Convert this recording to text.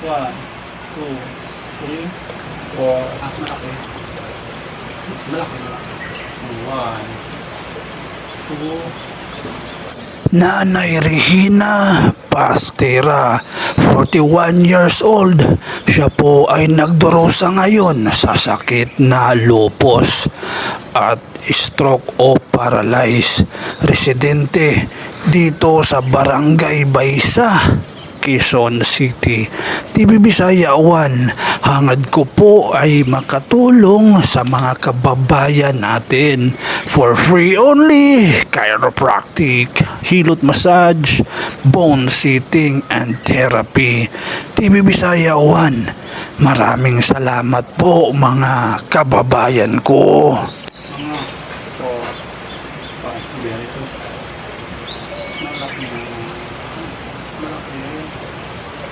1, 2, 3, 4. Malaki. Malaki. 1, 2. Nanay Regina Pastera, 41 years old. Siya po ay nagdurusa ngayon sa sakit na lupus at stroke o paralyze. Residente dito sa Barangay Baysa, Quezon City. TV Bisaya 1, hangad ko po ay makatulong sa mga kababayan natin for free only. Chiropractic, hilot massage, bone sitting and therapy. TV Bisaya 1, maraming salamat po mga kababayan ko.